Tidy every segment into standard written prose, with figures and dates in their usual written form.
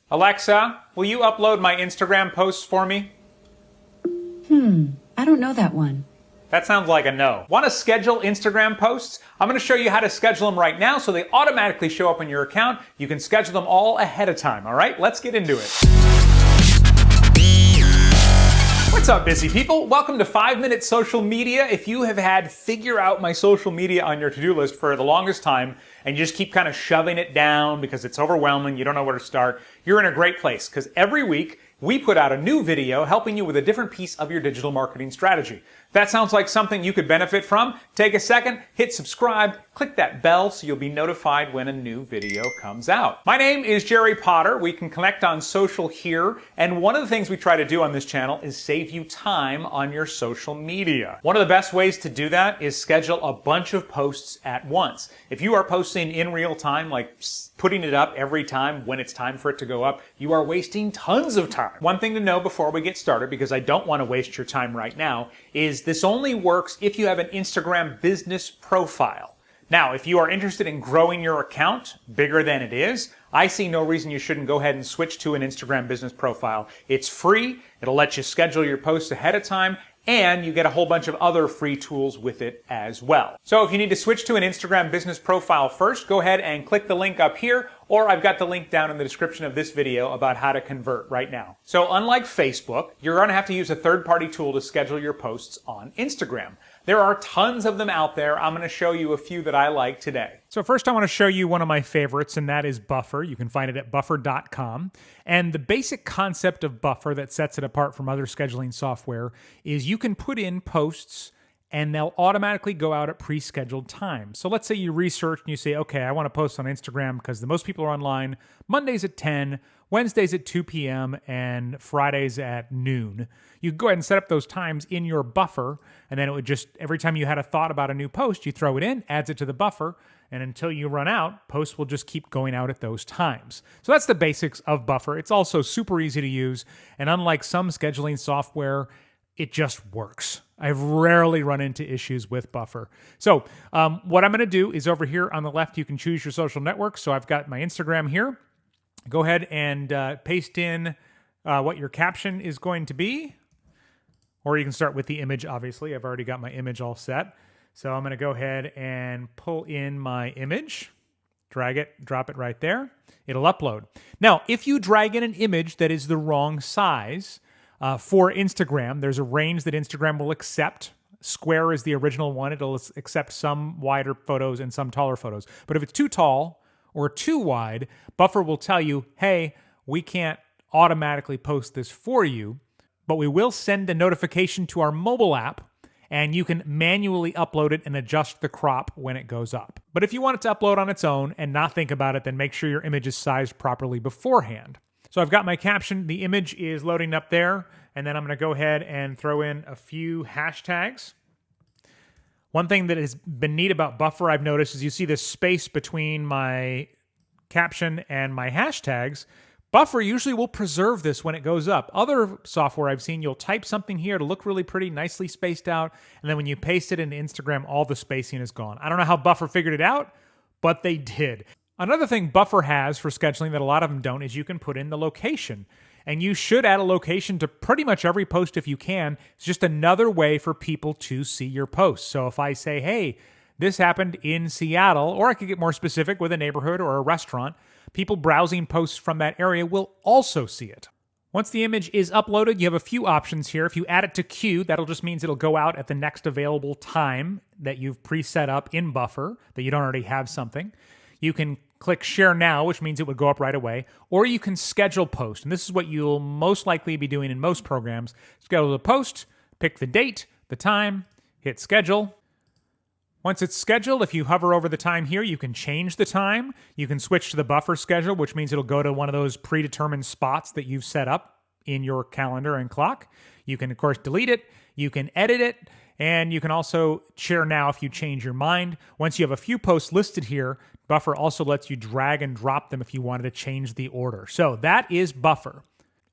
Alexa, will you upload my Instagram posts for me? I don't know that one. That sounds like a no. Want to schedule Instagram posts? I'm going to show you how to schedule them right now so they automatically show up in your account. You can schedule them all ahead of time, all right? Let's get into it. What's up, busy people? Welcome to 5-Minute Social Media. If you have had figure out my social media on your to-do list for the longest time and you just keep kind of shoving it down because it's overwhelming, you don't know where to start, you're in a great place because every week we put out a new video helping you with a different piece of your digital marketing strategy. If that sounds like something you could benefit from, take a second, hit subscribe, click that bell so you'll be notified when a new video comes out. My name is Jerry Potter. We can connect on social here, and one of the things we try to do on this channel is save you time on your social media. One of the best ways to do that is schedule a bunch of posts at once. If you are posting in real time, like putting it up every time when it's time for it to go up, you are wasting tons of time. One thing to know before we get started, because I don't want to waste your time right now, is this only works if you have an Instagram business profile. Now, if you are interested in growing your account bigger than it is, I see no reason you shouldn't go ahead and switch to an Instagram business profile. It's free, it'll let you schedule your posts ahead of time, and you get a whole bunch of other free tools with it as well. So if you need to switch to an Instagram business profile first, go ahead and click the link up here, or I've got the link down in the description of this video about how to convert right now. So unlike Facebook, you're going to have to use a third-party tool to schedule your posts on Instagram. There are tons of them out there. I'm going to show you a few that I like today. So first I want to show you one of my favorites, and that is Buffer. You can find it at buffer.com. And the basic concept of Buffer that sets it apart from other scheduling software is you can put in posts and they'll automatically go out at pre-scheduled times. So let's say you research and you say, okay, I want to post on Instagram because the most people are online Mondays at 10, Wednesdays at 2 p.m., and Fridays at noon. You go ahead and set up those times in your buffer, and then it would just, every time you had a thought about a new post, you throw it in, adds it to the buffer, and until you run out, posts will just keep going out at those times. So that's the basics of Buffer. It's also super easy to use, and unlike some scheduling software, it just works. I've rarely run into issues with Buffer. So what I'm going to do is over here on the left, you can choose your social network. So I've got my Instagram here. Go ahead and paste in what your caption is going to be. Or you can start with the image, obviously. I've already got my image all set. So I'm going to go ahead and pull in my image, drag it, drop it right there. It'll upload. Now, if you drag in an image that is the wrong size, for Instagram, there's a range that Instagram will accept. Square is the original one. It'll accept some wider photos and some taller photos. But if it's too tall or too wide, Buffer will tell you, hey, we can't automatically post this for you, but we will send a notification to our mobile app, and you can manually upload it and adjust the crop when it goes up. But if you want it to upload on its own and not think about it, then make sure your image is sized properly beforehand. So I've got my caption, the image is loading up there, and then I'm going to go ahead and throw in a few hashtags. One thing that has been neat about Buffer I've noticed is you see this space between my caption and my hashtags. Buffer usually will preserve this when it goes up. Other software I've seen, you'll type something here to look really pretty, nicely spaced out, and then when you paste it into Instagram, all the spacing is gone. I don't know how Buffer figured it out, but they did. Another thing Buffer has for scheduling that a lot of them don't is you can put in the location. And you should add a location to pretty much every post if you can. It's just another way for people to see your posts. So if I say, hey, this happened in Seattle, or I could get more specific with a neighborhood or a restaurant, people browsing posts from that area will also see it. Once the image is uploaded, you have a few options here. If you add it to queue, that'll just means it'll go out at the next available time that you've preset up in Buffer, that you don't already have something. You can click Share Now, which means it would go up right away, or you can schedule post. And this is what you'll most likely be doing in most programs. Schedule the post, pick the date, the time, hit Schedule. Once it's scheduled, if you hover over the time here, you can change the time. You can switch to the Buffer schedule, which means it'll go to one of those predetermined spots that you've set up in your calendar and clock. You can, of course, delete it. You can edit it. And you can also share now if you change your mind. Once you have a few posts listed here, Buffer also lets you drag and drop them if you wanted to change the order. So that is Buffer.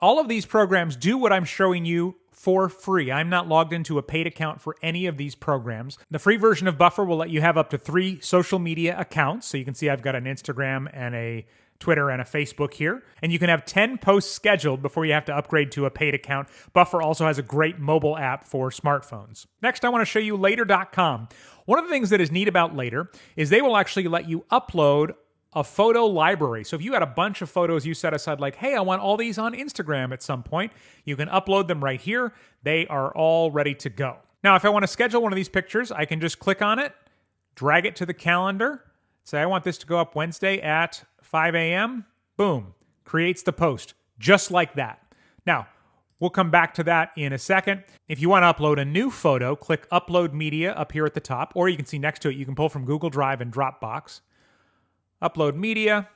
All of these programs do what I'm showing you for free. I'm not logged into a paid account for any of these programs. The free version of Buffer will let you have up to 3 social media accounts. So you can see I've got an Instagram and a Twitter, and a Facebook here. And you can have 10 posts scheduled before you have to upgrade to a paid account. Buffer also has a great mobile app for smartphones. Next, I want to show you Later.com. One of the things that is neat about Later is they will actually let you upload a photo library. So if you had a bunch of photos you set aside, like, hey, I want all these on Instagram at some point, you can upload them right here. They are all ready to go. Now, if I want to schedule one of these pictures, I can just click on it, drag it to the calendar, say I want this to go up Wednesday at 5 a.m. Boom, creates the post, just like that. Now, we'll come back to that in a second. If you want to upload a new photo, click Upload Media up here at the top, or you can see next to it, you can pull from Google Drive and Dropbox. Upload Media.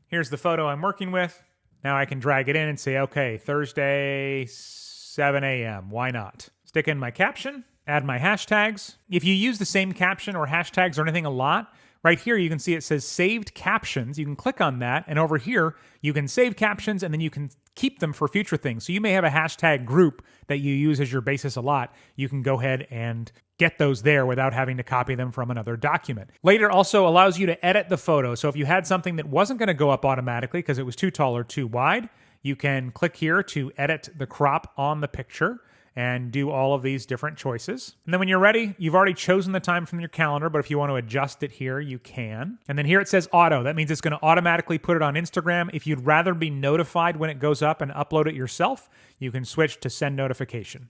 Here's the photo I'm working with. Now I can drag it in and say, okay, Thursday, 7 a.m. Why not? Stick in my caption, add my hashtags. If you use the same caption or hashtags or anything a lot, right here you can see it says Saved Captions. You can click on that, and over here you can save captions, and then you can keep them for future things. So you may have a hashtag group that you use as your basis a lot. You can go ahead and get those there without having to copy them from another document. Later also allows you to edit the photo. So if you had something that wasn't going to go up automatically because it was too tall or too wide, you can click here to edit the crop on the picture and do all of these different choices. And then when you're ready, you've already chosen the time from your calendar, but if you want to adjust it here, you can. And then here it says auto. That means it's going to automatically put it on Instagram. If you'd rather be notified when it goes up and upload it yourself, you can switch to send notification.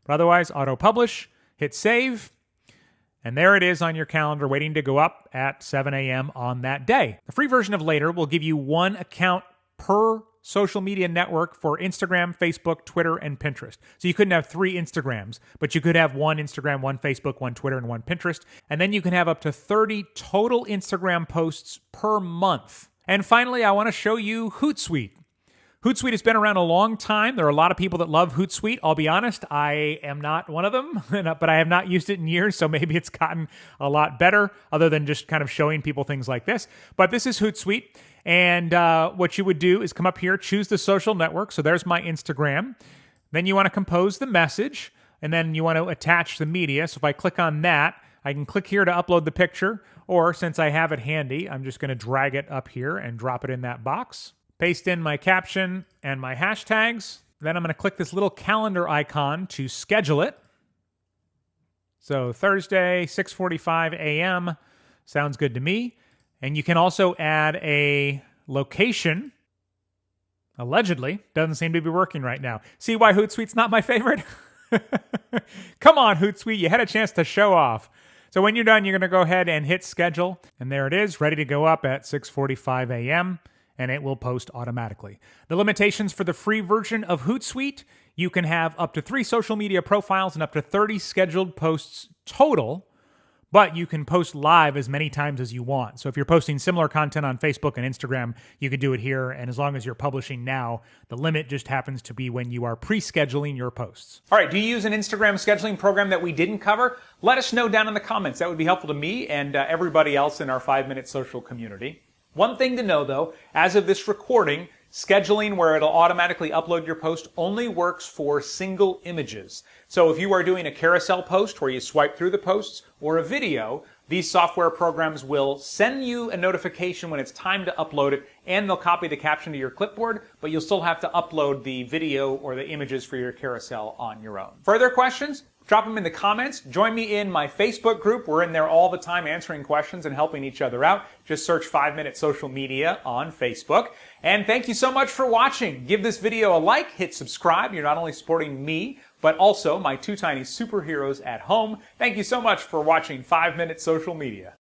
But otherwise, auto publish, hit save, and there it is on your calendar waiting to go up at 7 a.m. on that day. The free version of Later will give you one account per social media network for Instagram, Facebook, Twitter, and Pinterest. So you couldn't have 3 Instagrams, but you could have one Instagram, one Facebook, one Twitter, and one Pinterest. And then you can have up to 30 total Instagram posts per month. And finally, I want to show you HootSuite. HootSuite has been around a long time. There are a lot of people that love HootSuite. I'll be honest, I am not one of them, but I have not used it in years, so maybe it's gotten a lot better other than just kind of showing people things like this. But this is HootSuite, and what you would do is come up here, choose the social network. So there's my Instagram. Then you want to compose the message, and then you want to attach the media. So if I click on that, I can click here to upload the picture, or since I have it handy, I'm just going to drag it up here and drop it in that box. Paste in my caption and my hashtags. Then I'm going to click this little calendar icon to schedule it. So Thursday, 6:45 a.m. sounds good to me. And you can also add a location. Allegedly. Doesn't seem to be working right now. See why HootSuite's not my favorite? Come on, HootSuite. You had a chance to show off. So when you're done, you're going to go ahead and hit schedule. And there it is, ready to go up at 6:45 a.m. and it will post automatically. The limitations for the free version of HootSuite, you can have up to 3 social media profiles and up to 30 scheduled posts total, but you can post live as many times as you want. So if you're posting similar content on Facebook and Instagram, you can do it here, and as long as you're publishing now, the limit just happens to be when you are pre-scheduling your posts. All right, do you use an Instagram scheduling program that we didn't cover? Let us know down in the comments. That would be helpful to me and everybody else in our 5-Minute Social community. One thing to know, though, as of this recording, scheduling where it'll automatically upload your post only works for single images. So if you are doing a carousel post where you swipe through the posts or a video, these software programs will send you a notification when it's time to upload it, and they'll copy the caption to your clipboard, but you'll still have to upload the video or the images for your carousel on your own. Further questions? Drop them in the comments. Join me in my Facebook group. We're in there all the time answering questions and helping each other out. Just search 5-Minute Social Media on Facebook. And thank you so much for watching. Give this video a like, hit subscribe. You're not only supporting me, but also my 2 tiny superheroes at home. Thank you so much for watching 5-Minute Social Media.